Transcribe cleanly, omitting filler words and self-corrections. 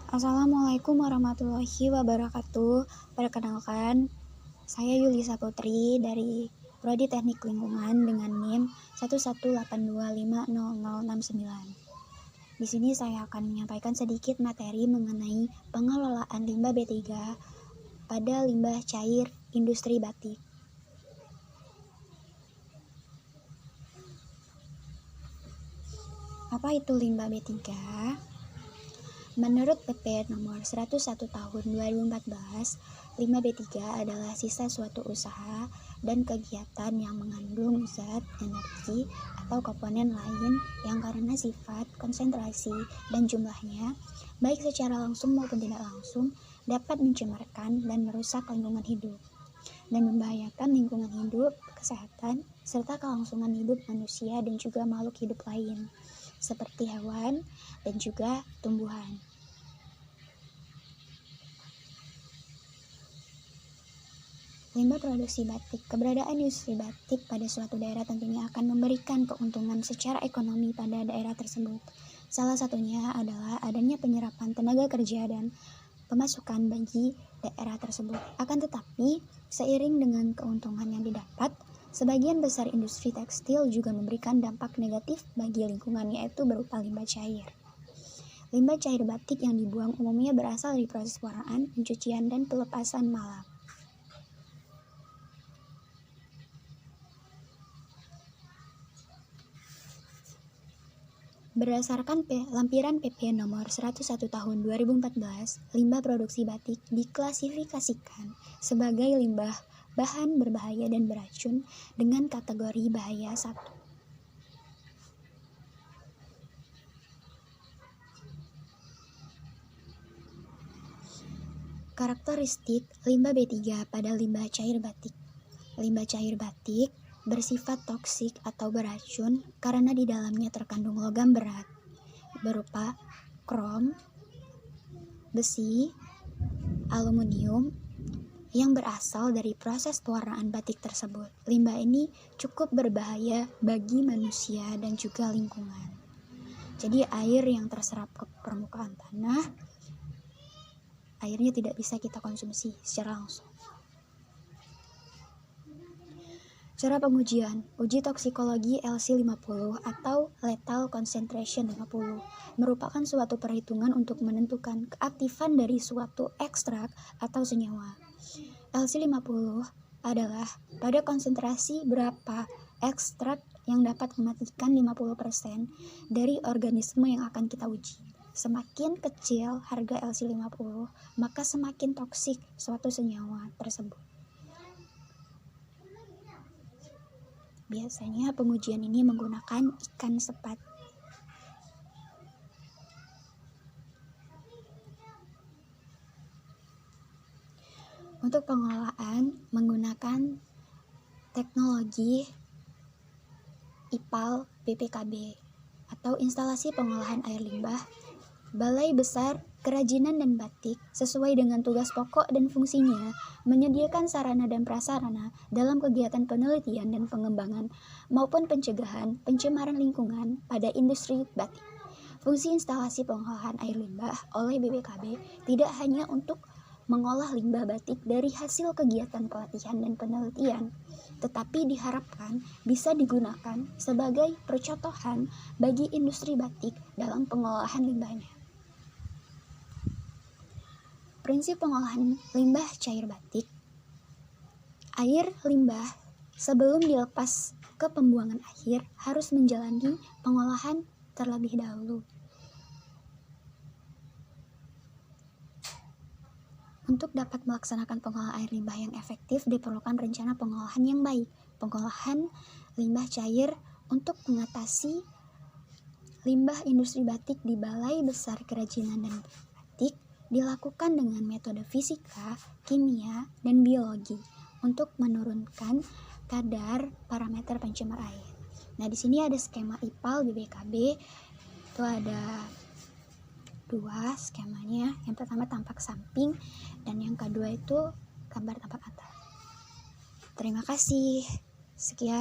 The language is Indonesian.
Assalamualaikum warahmatullahi wabarakatuh. Perkenalkan, saya Yulisa Putri dari Prodi Teknik Lingkungan dengan NIM 118250069. Di sini saya akan menyampaikan sedikit materi mengenai pengelolaan limbah B3 pada limbah cair industri batik. Apa itu limbah B3? Menurut PP nomor 101 tahun 2014, limbah B3 adalah sisa suatu usaha dan kegiatan yang mengandung zat, energi, atau komponen lain yang karena sifat, konsentrasi, dan jumlahnya, baik secara langsung maupun tidak langsung, dapat mencemarkan dan merusak lingkungan hidup, dan membahayakan lingkungan hidup, kesehatan, serta kelangsungan hidup manusia dan juga makhluk hidup lain, seperti hewan dan juga tumbuhan. Limbah produksi batik. Keberadaan industri batik pada suatu daerah tentunya akan memberikan keuntungan secara ekonomi pada daerah tersebut. Salah satunya adalah adanya penyerapan tenaga kerja dan pemasukan bagi daerah tersebut. Akan tetapi, seiring dengan keuntungan yang didapat, sebagian besar industri tekstil juga memberikan dampak negatif bagi lingkungan, yaitu berupa limbah cair. Limbah cair batik yang dibuang umumnya berasal dari proses pewarnaan, pencucian, dan pelepasan malam. Berdasarkan lampiran PP nomor 101 tahun 2014, limbah produksi batik diklasifikasikan sebagai limbah bahan berbahaya dan beracun dengan kategori bahaya 1. Karakteristik limbah B3 pada limbah cair batik. Limbah cair batik bersifat toksik atau beracun karena di dalamnya terkandung logam berat berupa krom, besi, aluminium yang berasal dari proses pewarnaan batik tersebut. Limbah ini cukup berbahaya bagi manusia dan juga lingkungan. Jadi air yang terserap ke permukaan tanah, airnya tidak bisa kita konsumsi secara langsung. Cara pengujian, uji toksikologi LC50 atau Lethal Concentration 50 merupakan suatu perhitungan untuk menentukan keaktifan dari suatu ekstrak atau senyawa. LC50 adalah pada konsentrasi berapa ekstrak yang dapat mematikan 50% dari organisme yang akan kita uji. Semakin kecil harga LC50, maka semakin toksik suatu senyawa tersebut. Biasanya pengujian ini menggunakan ikan sepat. Untuk pengolahan menggunakan teknologi IPAL BPKB atau instalasi pengolahan air limbah Balai Besar Kerajinan dan Batik sesuai dengan tugas pokok dan fungsinya menyediakan sarana dan prasarana dalam kegiatan penelitian dan pengembangan maupun pencegahan pencemaran lingkungan pada industri batik. Fungsi instalasi pengolahan air limbah oleh BPKB tidak hanya untuk mengolah limbah batik dari hasil kegiatan pelatihan dan penelitian, tetapi diharapkan bisa digunakan sebagai percontohan bagi industri batik dalam pengolahan limbahnya. Prinsip pengolahan limbah cair batik. Air limbah sebelum dilepas ke pembuangan akhir harus menjalani pengolahan terlebih dahulu. Untuk dapat melaksanakan pengolahan air limbah yang efektif diperlukan rencana pengolahan yang baik. Pengolahan limbah cair untuk mengatasi limbah industri batik di Balai Besar Kerajinan dan Batik dilakukan dengan metode fisika, kimia, dan biologi untuk menurunkan kadar parameter pencemar air. Nah, di sini ada skema IPAL BPKB. Itu ada 2 skemanya. Yang pertama tampak samping dan yang kedua itu gambar tampak atas. Terima kasih. Sekian.